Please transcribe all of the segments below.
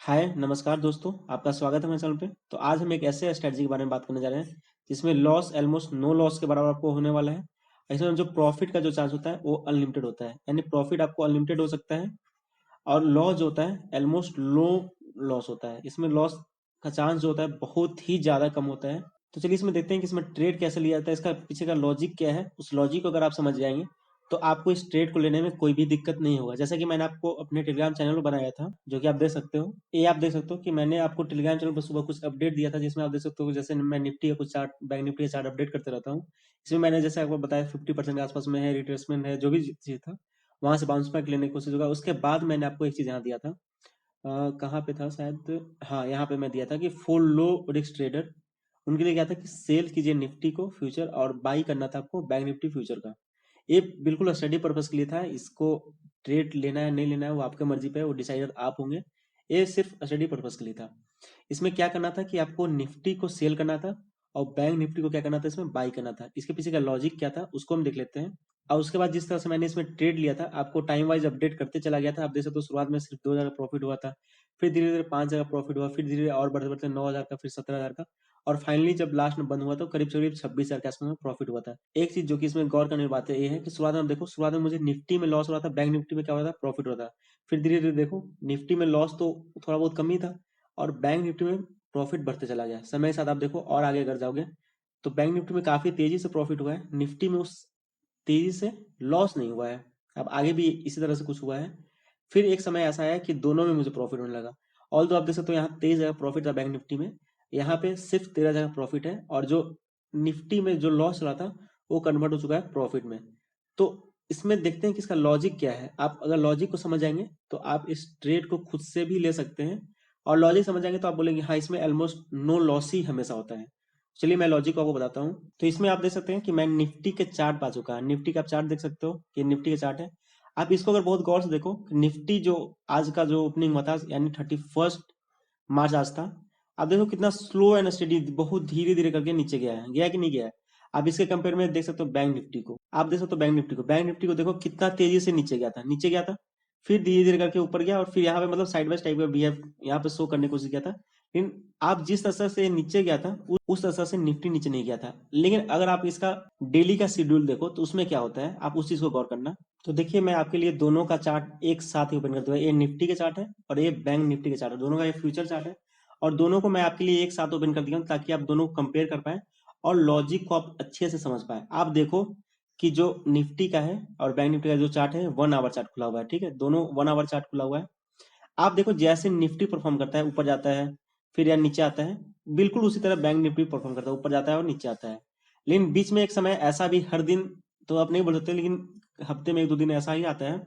हाय, नमस्कार दोस्तों, आपका स्वागत है मेरे चैनल पे। तो आज हम एक ऐसे स्ट्रैटेजी के बारे में बात करने जा रहे हैं, जिसमें लॉस ऑलमोस्ट नो लॉस के बराबर आपको होने वाला है। इसमें जो प्रॉफिट का जो चांस होता है, वो अनलिमिटेड होता है। यानी प्रॉफिट आपको अनलिमिटेड हो सकता है और लॉस जो होता है, ऑलमोस्ट लो लॉस होता है। इसमें लॉस का चांस जो होता है, बहुत ही ज़्यादा कम होता है। तो चलिए इसमें देखते हैं कि इसमें ट्रेड कैसे लिया जाता है, इसका पीछे का लॉजिक क्या है। उस लॉजिक को अगर आप समझ जाएँगे, तो आपको इस ट्रेड को लेने में कोई भी दिक्कत नहीं होगा। जैसा कि मैंने आपको अपने टेलीग्राम चैनल पे बनाया था, जो कि आप देख सकते हो। ये आप देख सकते हो कि मैंने आपको टेलीग्राम चैनल पर सुबह कुछ अपडेट दिया था, जिसमें आप देख सकते हो जैसे मैं निफ्टी का कुछ चार्ट, बैंक निफ्टी का चार्ट अपडेट करते रहता हूँ। इसमें मैंने जैसे आपको बताया 50% के आसपास में है, रिट्रेसमेंट है, जो भी चीज़ था, वहाँ से बाउंस बैक लेने की कोशिश होगा। उसके बाद मैंने आपको एक चीज़ यहाँ दिया था, कहाँ पे था शायद, हाँ, यहाँ पे मैं दिया था कि फुल लो रिस्क ट्रेडर, उनके लिए क्या था कि सेल कीजिए निफ्टी को फ्यूचर और बाई करना था आपको बैंक निफ्टी फ्यूचर का। ये बिल्कुल स्टडी पर्पस के लिए था। इसको ट्रेड लेना है नहीं लेना है वो आपके मर्जी पे है, वो डिसाइडर आप होंगे। ये सिर्फ स्टडी पर्पस के लिए था। इसमें क्या करना था कि आपको निफ्टी को सेल करना था और बैंक निफ्टी को क्या करना था, इसमें बाई करना था। इसके पीछे का लॉजिक क्या था उसको हम देख लेते हैं। और उसके बाद जिस तरह से मैंने इसमें ट्रेड लिया था, आपको टाइम वाइज अपडेट करते चला गया था। आप देख सकते हो शुरुआत में सिर्फ 2,000 का प्रॉफिट हुआ था, फिर धीरे धीरे 5,000 का प्रॉफिट हुआ, फिर धीरे धीरे और बढ़ते बढ़ते 9,000 का, फिर 17,000 का, और फाइनली जब लास्ट में बंद हुआ तो करीब करीब 26,000 के आसपास में प्रॉफिट हुआ था। एक चीज जो कि इसमें गौर करने की बात है ये है कि शुरुआत में आप देखो, शुरुआत में मुझे निफ्टी में लॉस हो रहा था, बैंक निफ्टी में क्या हो रहा था, प्रॉफिट हो रहा था। फिर धीरे धीरे देखो, निफ्टी में लॉस तो थोड़ा बहुत कम ही था और बैंक निफ्टी में प्रॉफिट बढ़ते चला गया। समय के साथ आप देखो और आगे अगर जाओगे, तो बैंक निफ्टी में काफी तेजी से प्रॉफिट हुआ है, निफ्टी में उस तेजी से लॉस नहीं हुआ है। अब आगे भी इसी तरह से कुछ हुआ है। फिर एक समय ऐसा आया कि दोनों में मुझे प्रॉफिट होने लगा। ऑल तो आप देख सकते हो यहाँ 23 जगह प्रॉफिट था बैंक निफ्टी में, यहाँ पे सिर्फ 13 जगह प्रॉफिट है, और जो निफ्टी में जो लॉस चला था, वो कन्वर्ट हो चुका है प्रॉफिट में। तो इसमें देखते हैं कि इसका लॉजिक क्या है। आप अगर लॉजिक को समझ जाएंगे, तो आप इस ट्रेड को खुद से भी ले सकते हैं, और लॉजिक समझ जाएंगे तो आप बोलेंगे हाँ, इसमें ऑलमोस्ट नो लॉस ही हमेशा होता है। चलिए मैं लॉजिक को आपको बताता हूँ। तो इसमें आप देख सकते हैं कि मैं निफ्टी के चार्ट पा चुका है। निफ्टी का आप चार्ट देख सकते हो कि निफ्टी का चार्ट है। आप इसको अगर बहुत गौर से देखो, निफ्टी जो आज का जो ओपनिंग हुआ था, यानी 31 मार्च आज था, आप देखो कितना स्लो एंड स्टडी, बहुत धीरे धीरे करके नीचे गया है कि नहीं गया है। आप इसके कंपेयर में देख सकते हो बैंक निफ्टी को, आप देख सकते हो बैंक निफ्टी को देखो कितना तेजी से नीचे गया था, फिर धीरे धीरे करके ऊपर गया, और फिर यहाँ पे मतलब साइडवेज टाइप का बिहेव यहाँ पे शो करने की कोशिश किया था। लेकिन आप जिस तरह से नीचे गया था, उस तरह से निफ्टी नीचे नहीं गया था। लेकिन अगर आप इसका डेली का शेड्यूल देखो, तो उसमें क्या होता है, आप उस चीज को गौर करना। तो देखिए मैं आपके लिए दोनों का चार्ट एक साथ ही ओपन कर दूंगा। ये निफ्टी के चार्ट है और ये बैंक निफ्टी के चार्ट है, दोनों का ये फ्यूचर चार्ट है। और दोनों को मैं आपके लिए एक साथ ओपन कर दिया हूं, ताकि आप दोनों को कंपेयर कर पाए और लॉजिक को आप अच्छे से समझ पाए। आप देखो कि जो निफ्टी का है और बैंक निफ्टी का जो चार्ट है, 1 आवर चार्ट खुला हुआ है, ठीक है, दोनों 1 आवर चार्ट खुला हुआ है। आप देखो जैसे निफ्टी परफॉर्म करता है, ऊपर जाता है फिर या नीचे आता है, बिल्कुल उसी तरह बैंक निफ्टी परफॉर्म करता है, ऊपर जाता है और नीचे आता है। लेकिन बीच में एक समय ऐसा भी, हर दिन तो आप नहीं बोल सकते, लेकिन हफ्ते में 1-2 दिन ऐसा ही आता है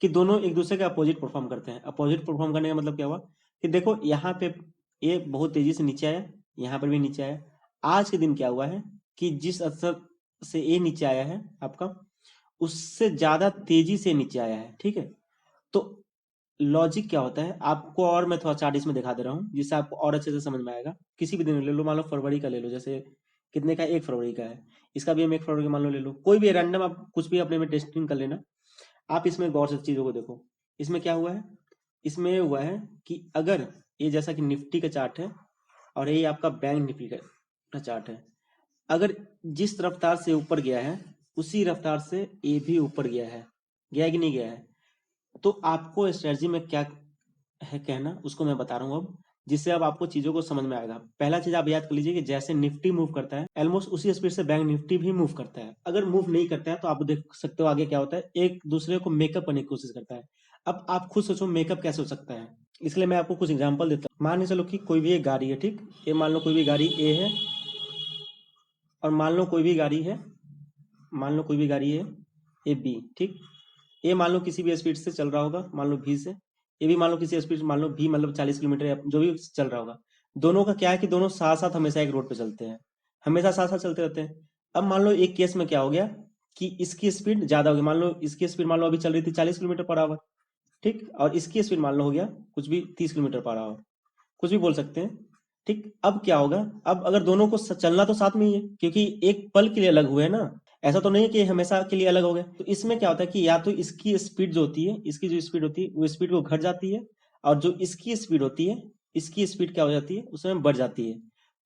कि दोनों एक दूसरे के अपोजिट परफॉर्म करते हैं। अपोजिट परफॉर्म करने का मतलब क्या हुआ कि देखो यहाँ पे ये बहुत तेजी से नीचे आया, यहाँ पर भी नीचे आया। आज के दिन क्या हुआ है कि जिस स्तर से ये नीचे आया है आपका, उससे ज्यादा तेजी से नीचे आया है, ठीक है। तो लॉजिक क्या होता है आपको, और मैं थोड़ा चार्ट इसमें दिखा दे रहा हूँ, जिससे आपको और अच्छे से समझ में आएगा। किसी भी दिन ले लो, मान लो फरवरी का ले लो, जैसे कितने का, 1 फरवरी का है, इसका भी हम 1 फरवरी का मान लो ले लो, कोई भी रैंडम आप कुछ भी अपने में टेस्टिंग कर लेना। आप इसमें गौर से चीजों को देखो। इसमें क्या हुआ है, इसमें हुआ है कि अगर ये जैसा कि निफ्टी का चार्ट है और ये आपका बैंक निफ्टी का चार्ट है, अगर जिस रफ्तार से ऊपर गया है, उसी रफ्तार से ये भी ऊपर गया है कि नहीं गया है। तो आपको स्ट्रेटजी में क्या है कहना, उसको मैं बता रहा हूँ अब, जिससे अब आपको चीजों को समझ में आएगा। पहला चीज आप याद कर लीजिए कि जैसे निफ्टी मूव करता है, ऑलमोस्ट उसी स्पीड से बैंक निफ्टी भी मूव करता है। अगर मूव नहीं करता है, तो आप देख सकते हो आगे क्या होता है, एक दूसरे को मेकअप करने की कोशिश करता है। अब आप खुद सोचो मेकअप कैसे हो सकता है। इसलिए मैं आपको कुछ एग्जांपल देता हूँ। मान के चलो कि कोई भी एक गाड़ी है, ठीक, ये मान लो कोई भी गाड़ी ए है, और मान लो कोई भी गाड़ी है, मान लो कोई भी गाड़ी है ए बी, ठीक। ये मान लो किसी भी स्पीड से चल रहा होगा, मान लो भी से, ये भी मान लो किसी स्पीड, मान लो भी मतलब 40 किलोमीटर या जो भी चल रहा होगा। दोनों का क्या है कि दोनों साथ साथ हमेशा एक रोड पे चलते हैं, हमेशा साथ साथ चलते रहते हैं। अब मान लो एक केस में क्या हो गया कि इसकी स्पीड ज्यादा होगी, मान लो इसकी स्पीड मान लो अभी चल रही थी 40 किलोमीटर पर आवर, ठीक, और इसकी स्पीड मान लो हो गया कुछ भी 30 किलोमीटर पर आवर, कुछ भी बोल सकते हैं, ठीक। अब क्या होगा, अब अगर दोनों को चलना तो साथ में ही है, क्योंकि एक पल के लिए अलग हुए ना, ऐसा तो नहीं है कि हमेशा के लिए अलग हो गए। तो इसमें क्या होता है कि या तो इसकी स्पीड जो होती है, इसकी जो स्पीड होती है, वो स्पीड को घट जाती है, और जो इसकी स्पीड होती है, इसकी स्पीड क्या हो जाती है, उसमें बढ़ जाती है।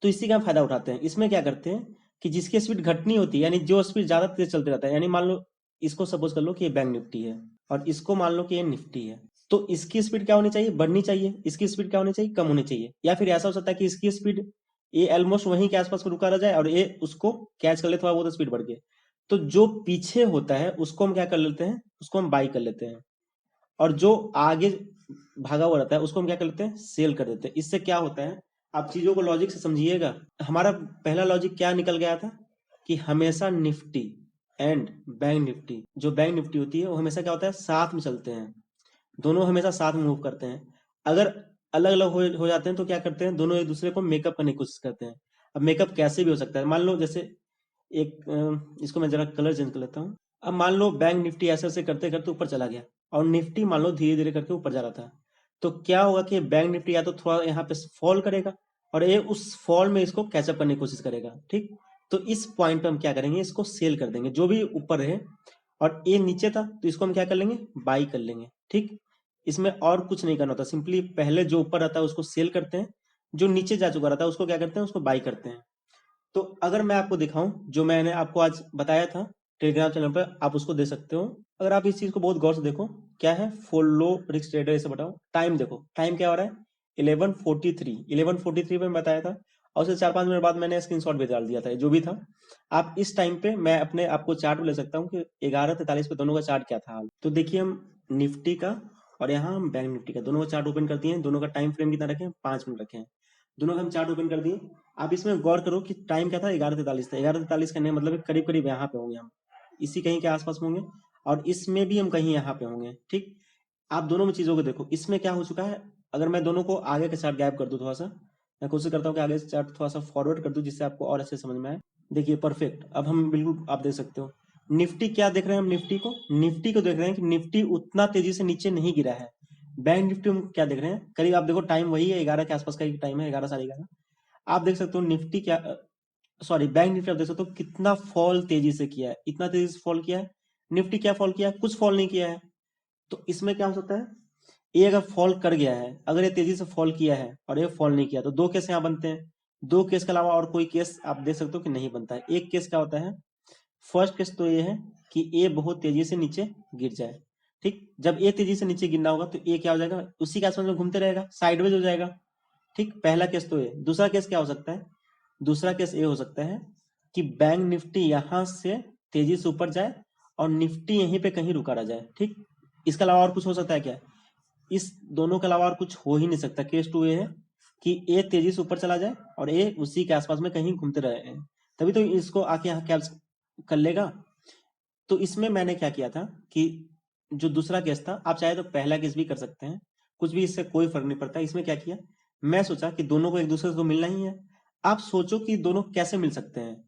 तो इसी का हम फायदा उठाते हैं। इसमें क्या करते हैं कि जिसकी स्पीड घटनी होती है, यानी जो स्पीड ज्यादा तेज चलते रहता है, यानी मान लो इसको सपोज कर लो कि ये बैंक निफ्टी है और इसको मान लो कि ये निफ्टी है, तो इसकी स्पीड क्या होनी चाहिए, बढ़नी चाहिए। इसकी स्पीड क्या होनी चाहिए, कम होनी चाहिए। या फिर ऐसा हो सकता है कि इसकी स्पीड ये ऑलमोस्ट वहीं के आसपास रुका रह जाए और ये उसको कैच कर ले, थोड़ा बहुत स्पीड बढ़ गई। तो जो पीछे होता है उसको हम क्या कर लेते हैं, उसको हम बाई कर लेते हैं, और जो आगे भागा हुआ रहता है उसको हम क्या कर लेते हैं, सेल कर देते हैं। इससे क्या होता है, आप चीजों को लॉजिक से समझिएगा। हमारा पहला लॉजिक क्या निकल गया था कि हमेशा निफ्टी एंड बैंक निफ्टी, जो बैंक निफ्टी होती है वो हमेशा क्या होता है, साथ में चलते हैं। दोनों हमेशा साथ में मूव करते हैं। अगर अलग अलग हो जाते हैं तो क्या करते हैं, दोनों एक दूसरे को मेकअप करने की कोशिश करते हैं। अब मेकअप कैसे भी हो सकता है, मान लो जैसे एक इसको मैं जरा कलर चेंज कर लेता हूँ। अब मान लो बैंक निफ्टी ऐसे ऐसे करते करते ऊपर चला गया और निफ्टी मान लो धीरे धीरे करके ऊपर जा रहा था, तो क्या होगा कि बैंक निफ्टी या तो थोड़ा यहाँ पे फॉल करेगा और ये उस फॉल में इसको कैचअप करने की कोशिश करेगा, ठीक। तो इस पॉइंट पे हम क्या करेंगे, इसको सेल कर देंगे, जो भी ऊपर रहे। और ये नीचे था तो इसको हम क्या कर लेंगे, बाई कर लेंगे, ठीक। इसमें और कुछ नहीं करना होता, सिंपली पहले जो ऊपर रहता है उसको सेल करते हैं, जो नीचे जा चुका रहता है उसको क्या करते हैं, उसको बाई करते हैं। तो अगर मैं आपको दिखाऊं जो मैंने आपको आज बताया था टेलीग्राम चैनल पर, आप उसको दे सकते हो। अगर आप इस चीज को बहुत गौर से देखो, क्या है, फॉलो रिस्क ट्रेडर इसे बताओ। टाइम देखो, टाइम क्या हो रहा है, 11:43 पे मैं बताया था, और उससे 4-5 मिनट बाद मैंने स्क्रीनशॉट भी डाल दिया था, जो भी था। आप इस टाइम पे मैं अपने आपको चार्ट ले सकता हूँ कि 11:43 पे दोनों का चार्ट क्या था। तो देखिए हम निफ्टी का और यहाँ हम बैंक निफ्टी का दोनों का चार्ट ओपन कर दिए हैं। दोनों का टाइम फ्रेम कितना रखे हैं, 5 मिनट रखे हैं। दोनों का हम चार्ट ओपन कर दिए। आप इसमें गौर करो कि टाइम क्या था, 11:43 था। 11:43 करने का मतलब करीब करीब यहाँ पे होंगे हम, इसी कहीं के आसपास होंगे, और इसमें भी हम कहीं यहाँ पे होंगे, ठीक। आप दोनों में चीजों को देखो, इसमें क्या हो चुका है। अगर मैं दोनों को आगे के चार्ट गैप कर दूं थोड़ा सा, मैं कोशिश करता हूँ कि आगे से चार्ट थोड़ा सा फॉरवर्ड कर दूं जिससे आपको और अच्छे समझ में आए। देखिए परफेक्ट, अब हम बिल्कुल आप देख सकते हो निफ्टी क्या देख रहे हैं हम, निफ्टी को देख रहे हैं कि निफ्टी उतना तेजी से नीचे नहीं गिरा है। बैंक निफ्टी हम क्या देख रहे हैं, करीब आप देखो टाइम वही है, 11 के आसपास का टाइम है, 11, 11:30। आप देख सकते हो निफ्टी क्या, सॉरी बैंक निफ्टी आप देख सकते हो कितना फॉल तेजी से किया है, इतना तेजी से फॉल किया है। निफ्टी क्या फॉल किया है, कुछ फॉल नहीं किया है। तो इसमें क्या हो सकता है, ये अगर फॉल कर गया है, अगर ये तेजी से फॉल किया है और ये फॉल नहीं किया, तो दो केस यहाँ बनते हैं। दो केस के अलावा और कोई केस आप देख सकते हो कि नहीं बनता है। एक केस क्या होता है, फर्स्ट केस तो ये है कि ए बहुत तेजी से नीचे गिर जाए, ठीक। जब ए तेजी से नीचे गिरना होगा तो ए क्या हो जाएगा, उसी के आसपास में घूमते रहेगा, साइडवेज हो जाएगा, ठीक। पहला केस तो ये। दूसरा केस क्या हो सकता है, दूसरा केस ये हो सकता है कि बैंक निफ्टी यहां से तेजी से ऊपर जाए और निफ्टी यहीं पे कहीं रुका रह जाए, ठीक। इसके अलावा और कुछ हो सकता है क्या, इस दोनों के अलावा और कुछ हो ही नहीं सकता। केस टू ये है कि ए तेजी से ऊपर चला जाए और ए उसी के आसपास में कहीं घूमते रहे, तभी तो इसको आके यहाँ कैप्स कर लेगा। तो इसमें मैंने क्या किया था कि जो दूसरा केस था, आप चाहे तो पहला केस भी कर सकते हैं, कुछ भी इससे कोई फर्क नहीं पड़ता। इसमें क्या किया, मैं सोचा कि दोनों को एक दूसरे से तो मिलना ही है। आप सोचो कि दोनों कैसे मिल सकते हैं।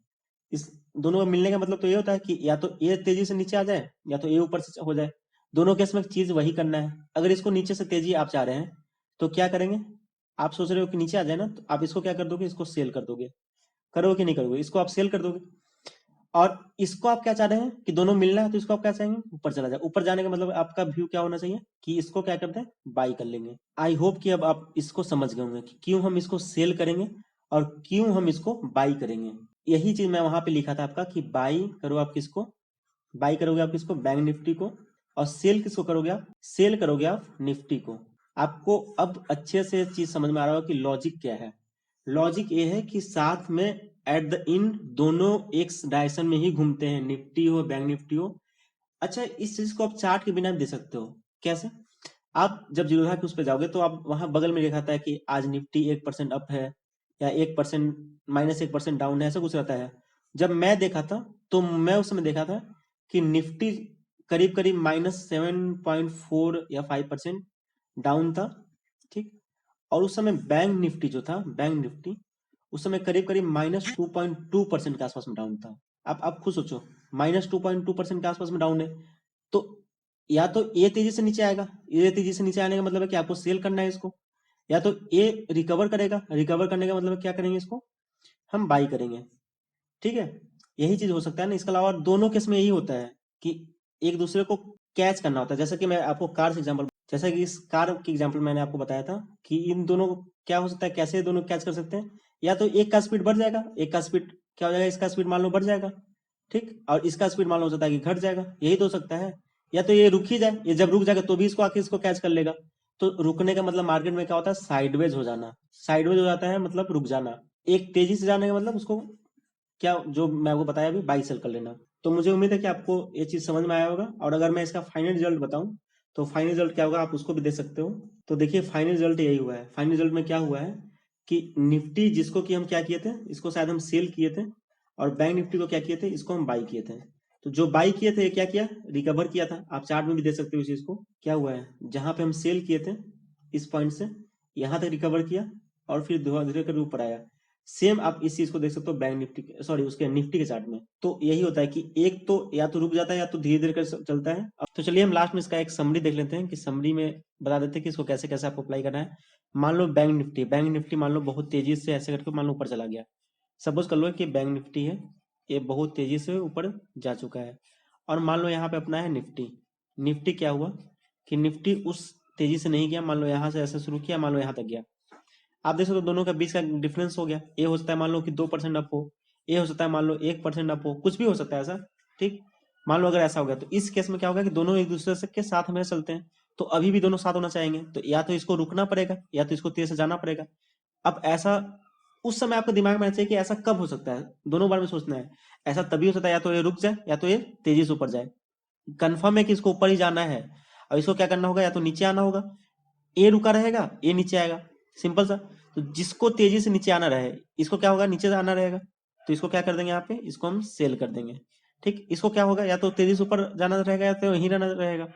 इस दोनों को मिलने का मतलब तो ये होता है कि या तो ए तेजी से नीचे आ जाए या तो ए ऊपर से हो जाए। दोनों केस में चीज वही करना है। अगर इसको नीचे से तेजी आप चाह रहे हैं तो क्या करेंगे, आप सोच रहे हो कि नीचे आ जाए ना, तो आप इसको क्या कर दोगे, इसको सेल कर दोगे। करोगे कि नहीं करोगे, इसको आप सेल कर दोगे। और इसको आप क्या चाह रहे हैं कि दोनों मिलना है, तो इसको आप क्या चाहेंगे, ऊपर चला जाए। ऊपर जाने का मतलब आपका व्यू क्या होना चाहिए कि इसको क्या करते हैं, बाई कर लेंगे। आई होप कि अब आप इसको समझ गए होंगे कि क्यों हम इसको सेल करेंगे और क्यों हम इसको बाई करेंगे। यही चीज मैं वहां पे लिखा था आपका कि बाई करो आप किसको, बाई करोगे आप किसको, बैंक निफ्टी को। और सेल किसको करोगे आप, सेल करोगे आप निफ्टी को। आपको अब अच्छे से चीज समझ में आ रहा होगा कि लॉजिक क्या है। लॉजिक ये है कि साथ में एट द इन दोनों एक डायरेक्शन में ही घूमते हैं, निफ्टी हो बैंक निफ्टी हो। अच्छा, इस चीज को आप चार्ट के बिना दे सकते हो। कैसे, आप जब जीरोधा के उस पर जाओगे तो आप वहां बगल में लिखा था कि आज निफ्टी 1% अप है या 1% -1% डाउन है, ऐसा कुछ रहता है। जब मैं देखा था तो मैं उस समय देखा था कि निफ्टी करीब करीब -7.4 या 5% डाउन था, ठीक। और उस समय बैंक निफ्टी जो था, बैंक निफ्टी उस समय करीब करीब -2.2% के आसपास में डाउन था। आप खुद सोचो, -2.2% के आसपास में डाउन है, तो या तो ये तेजी से नीचे आएगा, ये तेजी से नीचे आने का मतलब है कि आपको सेल करना है इसको, या तो ये रिकवर करेगा, रिकवर करने का मतलब क्या करेंगे, इसको हम बाई करेंगे, ठीक है। यही चीज हो सकता है ना। इसके अलावा दोनों केस में यही होता है कि एक दूसरे को कैच करना होता है। जैसे कि मैं आपको कार से एग्जांपल जैसा कि इस कार की एग्जांपल मैंने आपको बताया था कि इन दोनों को क्या हो सकता है, कैसे दोनों कैच कर सकते हैं, या तो एक का स्पीड बढ़ जाएगा, एक का स्पीड क्या हो जाएगा, इसका स्पीड मान लो बढ़ जाएगा, ठीक, और इसका स्पीड मान लो हो सकता है कि घट जाएगा, यही तो हो सकता है। या तो ये रुक ही जाए, ये जब रुक जाएगा तो भी इसको आके इसको कैच कर लेगा। तो रुकने का मतलब मार्केट में क्या होता है, साइडवेज हो जाना। साइडवेज हो जाता है मतलब रुक जाना। एक तेजी से जाने का मतलब उसको क्या, जो मैं आपको बताया अभी, बाई सेल कर लेना। तो मुझे उम्मीद है कि आपको ये चीज समझ में आया होगा। और अगर मैं इसका फाइनल रिजल्ट बताऊं तो फाइनल रिजल्ट क्या होगा, आप उसको भी देख सकते हो। तो देखिए फाइनल रिजल्ट यही हुआ है। फाइनल रिजल्ट में क्या हुआ है कि निफ्टी जिसको कि हम क्या किए थे, इसको शायद हम सेल किए थे, और बैंक निफ्टी को क्या किए थे, इसको हम बाई किए थे। तो जो बाई किए थे ये क्या किया, रिकवर किया था। आप चार्ट में भी देख सकते हो इस चीज को। क्या हुआ है, जहां पे हम सेल किए थे इस पॉइंट से यहां तक रिकवर किया, और फिर धीरे धीरे कर ऊपर आया। सेम आप इस चीज को देख सकते हो बैंक निफ्टी, सॉरी उसके निफ्टी के चार्ट में। तो यही होता है कि एक तो या तो रुक जाता है या तो धीरे धीरे कर चलता है। अब तो चलिए हम लास्ट में इसका एक समरी देख लेते हैं कि समरी में बता देते हैं कि इसको कैसे कैसे आपको अप्लाई करना है। मान लो बैंक निफ्टी मान लो बहुत तेजी से ऐसे करके मान लो ऊपर चला गया। सपोज कर लो कि बैंक निफ्टी है, ये बहुत तेजी से ऊपर जा चुका है, और मान लो यहाँ पे अपना है निफ्टी। निफ्टी क्या हुआ कि निफ्टी उस तेजी से नहीं गया, मान लो यहाँ से ऐसे शुरू किया, मान लो यहाँ तक गया। आप देख सकते हो दोनों का बीच का डिफरेंस हो गया। ये हो सकता है मान लो कि 2% अप हो, ये हो सकता है मान लो 1% अप हो, कुछ भी हो सकता है ऐसा, ठीक। मान लो अगर ऐसा हो गया तो इस केस में क्या होगा कि दोनों एक दूसरे से के साथ में चलते हैं, तो अभी भी दोनों साथ होना चाहेंगे, तो या तो इसको रुकना पड़ेगा या तो इसको तेज से जाना पड़ेगा। अब ऐसा उस समय आपको दिमाग में आना चाहिए कि ऐसा कब हो सकता है, दोनों बार में सोचना है। ऐसा तभी हो सकता है या तो ये रुक जाए या तो ये तेजी से ऊपर जाए। कंफर्म है कि इसको ऊपर ही जाना है, और इसको क्या करना होगा, या तो नीचे आना होगा, ए रुका रहेगा, ए नीचे आएगा, सिंपल सा। तो जिसको तेजी से नीचे आना रहे, इसको क्या होगा, नीचे आना रहेगा, तो इसको क्या कर देंगे यहाँ पे, इसको हम सेल कर देंगे, ठीक। इसको क्या होगा, या तो तेजी से ऊपर जाना रहेगा या तो वहीं रहना रहेगा,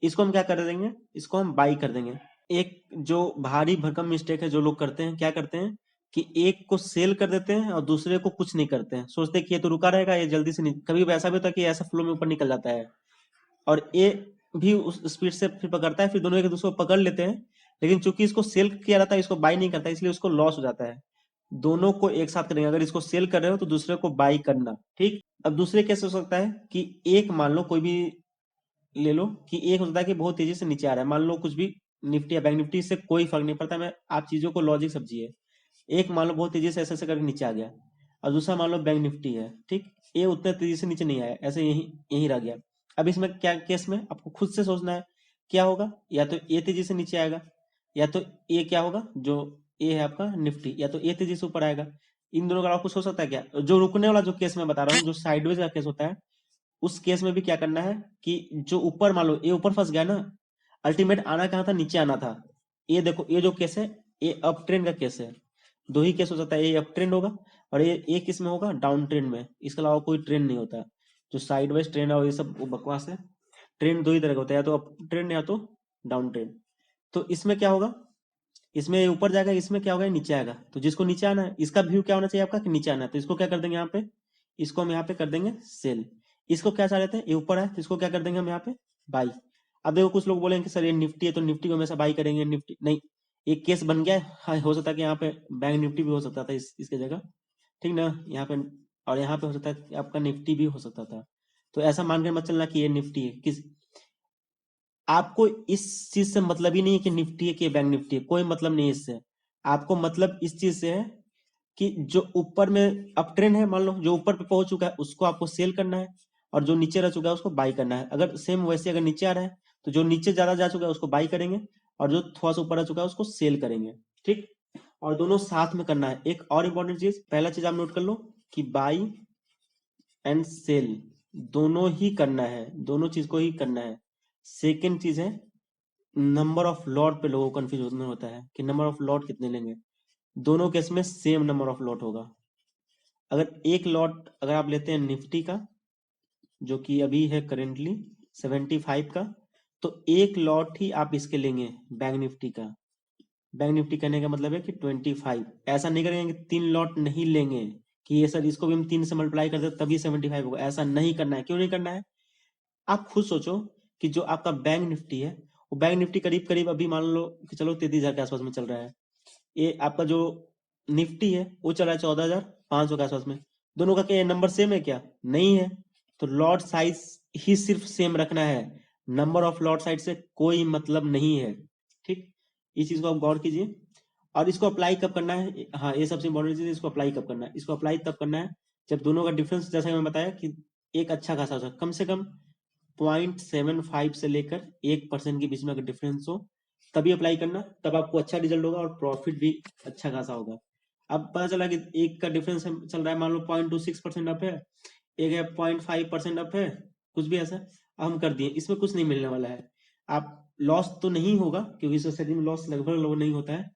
इसको हम क्या कर देंगे, इसको हम बाई कर देंगे। एक जो भारी भरकम मिस्टेक है जो लोग करते हैं, क्या करते हैं कि एक को सेल कर देते हैं और दूसरे को कुछ नहीं करते हैं, सोचते हैं कि ये तो रुका रहेगा, ये जल्दी से नहीं, कभी ऐसा भी होता है कि ऐसा फ्लो में ऊपर निकल जाता है, और ये भी उस स्पीड से फिर पकड़ता है, फिर दोनों एक दूसरे को पकड़ लेते हैं। लेकिन चूंकि इसको सेल किया रहता है, इसको बाई नहीं करता, इसलिए उसको लॉस हो जाता है। दोनों को एक साथ करेंगे, अगर इसको सेल कर रहे हो तो दूसरे को बाई करना, ठीक। अब दूसरे कैसे हो सकता है कि एक मान लो कोई भी ले लो कि एक हो सकता है कि बहुत तेजी से नीचे आ रहा है, मान लो कुछ भी निफ्टी या बैंक निफ्टी, से कोई फर्क नहीं पड़ता, मैं आप चीजों को लॉजिक समझिए। एक मान लो बहुत तेजी से ऐसे ऐसे करके नीचे आ गया, और दूसरा मान लो बैंक निफ्टी है, ठीक, ये उतना तेजी से नीचे नहीं आया, ऐसे यही यही रह गया। अब इसमें क्या केस में आपको खुद से सोचना है क्या होगा, या तो ये तेजी से नीचे आएगा, या तो ये क्या होगा, जो ये है आपका निफ्टी, या तो ये तेजी से ऊपर आएगा। इन दोनों का आपको सोच सकता है क्या, जो रुकने वाला जो केस मैं बता रहा हूँ, जो साइडवेज का केस होता है, उस केस में भी क्या करना है कि जो ऊपर मान लो ये ऊपर फंस गया ना, अल्टीमेट आना कहाँ था, नीचे आना था। ये देखो ये जो केस है, ये अप ट्रेंड का केस है। दो ही केस हो सकता है, ये अप ट्रेंड होगा और ये किस में होगा, डाउन ट्रेंड में। इसके अलावा कोई ट्रेंड नहीं होता। जो साइडवेज ट्रेंड है और ये सब वो बकवास है। ट्रेंड दो ही तरह का होता है, या तो अप ट्रेंड या तो डाउन ट्रेंड। तो इसमें क्या होगा, इसमें ऊपर जाएगा, इसमें क्या होगा, नीचे आएगा। तो जिसको नीचे आना है, इसका व्यू क्या होना चाहिए आपका कि नीचे आना है, तो इसको क्या कर देंगे यहाँ पे, इसको हम यहाँ पे कर देंगे सेल। इसको क्या चाह रहे थे, ये ऊपर है, तो इसको क्या कर देंगे हम यहाँ पे बाई। अब देखो कुछ लोग बोलेंगे कि सर ये निफ्टी है तो निफ्टी को हमेशा बाई करेंगे, निफ्टी नहीं, एक केस बन गया है। हाँ, हो सकता है कि यहाँ पे बैंक निफ्टी भी हो सकता था इसके जगह, ठीक ना, यहाँ पे। और यहाँ पे हो सकता है कि आपका निफ्टी भी हो सकता था। तो ऐसा मान कर मत चलना कि ये निफ्टी है, किस आपको इस चीज से मतलब ही नहीं है कि निफ्टी है कि बैंक निफ्टी है, कोई मतलब नहीं है इससे। आपको मतलब इस चीज से है कि जो ऊपर में अप ट्रेंड है, मान लो जो ऊपर पे पहुंच चुका है उसको आपको सेल करना है, और जो नीचे रह चुका है उसको बाई करना है। अगर सेम वैसे अगर नीचे आ रहा है तो जो नीचे ज्यादा जा चुका है उसको बाई करेंगे, और जो थोड़ा सा ऊपर आ चुका है उसको सेल करेंगे, ठीक। और दोनों साथ में करना है। एक और इंपॉर्टेंट चीज, पहला चीज आप नोट कर लो कि बाई एंड सेल दोनों ही करना है, दोनों चीज को ही करना है। सेकेंड चीज है नंबर ऑफ लॉट पे लोगों को कंफ्यूजन होता है कि नंबर ऑफ लॉट कितने लेंगे। दोनों केस में सेम नंबर ऑफ लॉट होगा। अगर एक लॉट अगर आप लेते हैं निफ्टी का, जो कि अभी है करेंटली 75 का, तो एक लॉट ही आप इसके लेंगे बैंक निफ्टी का। बैंक निफ्टी कहने का मतलब है कि 25। ऐसा नहीं करेंगे कि 3 लॉट नहीं लेंगे कि ये सर इसको भी हम 3 से मल्टीप्लाई कर दे तभी 75 होगा, ऐसा नहीं करना है। क्यों नहीं करना है, आप खुद सोचो कि जो आपका बैंक निफ्टी है, वो बैंक निफ्टी करीब करीब अभी मान लो कि चलो 33,000 के आसपास में चल रहा है। ये आपका जो निफ्टी है वो चल रहा है 14,500 के आसपास में। दोनों का क्या नंबर सेम है क्या, नहीं है। तो लॉट साइज ही सिर्फ सेम रखना है, नंबर ऑफ लॉट साइड से कोई मतलब नहीं है। ठीक, इस चीज को आप गौर कीजिए। और इसको अप्लाई कब करना है, हाँ ये सबसे इंपॉर्टेंट चीज है, इसको अप्लाई कब करना है। इसको अप्लाई तब करना है जब दोनों का डिफरेंस, जैसा कि मैंने बताया कि एक अच्छा खासा हो, कम से कम 0.75 से लेकर 1% के बीच में अगर डिफरेंस हो तभी अप्लाई करना, तब आपको अच्छा रिजल्ट होगा और प्रॉफिट भी अच्छा खासा होगा। अब पता चला कि एक का डिफरेंस चल रहा है, मान लो 0.26% अप है, एक है 0.5% अप है, कुछ भी ऐसा, अब हम कर दिए, इसमें कुछ नहीं मिलने वाला है। आप लॉस तो नहीं होगा क्योंकि इस स्टडी में लॉस लगभग नहीं होता है।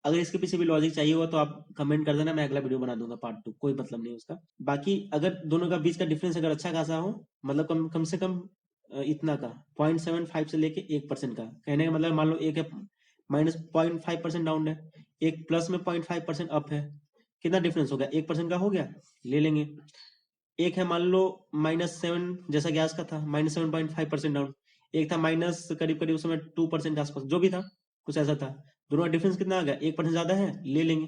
अगर इसके पीछे भी लॉजिक चाहिए होगा तो आप कमेंट कर देना, मैं अगला वीडियो बना दूंगा पार्ट 2, कोई मतलब नहीं उसका। बाकी अगर दोनों का बीच का डिफरेंस अगर अच्छा खासा हो, मतलब कम कम से कम इतना का 0.75 से लेके 1% का, कहने का मतलब मान लो एक है -0.5% डाउन है, एक प्लस में 0.5% अप है, कितना डिफरेंस हो गया, 1% का हो गया, ले लेंगे। एक है मान लो -7, जैसा गैस का था -7.5% डाउन, एक था माइनस करीब करीब उसमें 2% के आसपास, जो भी था कुछ ऐसा था, दोनों का डिफरेंस कितना आ गया, 1% ज्यादा है, ले लेंगे।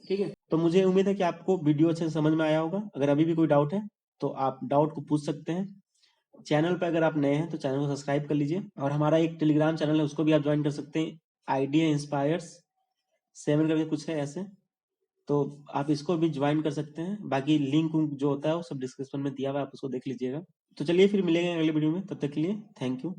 ठीक है, तो मुझे उम्मीद है कि आपको वीडियो अच्छे से समझ में आया होगा। अगर अभी भी कोई डाउट है तो आप डाउट को पूछ सकते हैं। चैनल पर अगर आप नए हैं तो चैनल को सब्सक्राइब कर लीजिए, और हमारा एक टेलीग्राम चैनल है उसको भी आप ज्वाइन कर सकते हैं, आइडिया इंस्पायर्स 7 करके कुछ है ऐसे, तो आप इसको भी ज्वाइन कर सकते हैं। बाकी लिंक जो होता है वो सब डिस्क्रिप्शन में दिया हुआ है, आप उसको देख लीजिएगा। तो चलिए फिर मिलेंगे अगले वीडियो में, तब तक के लिए थैंक यू।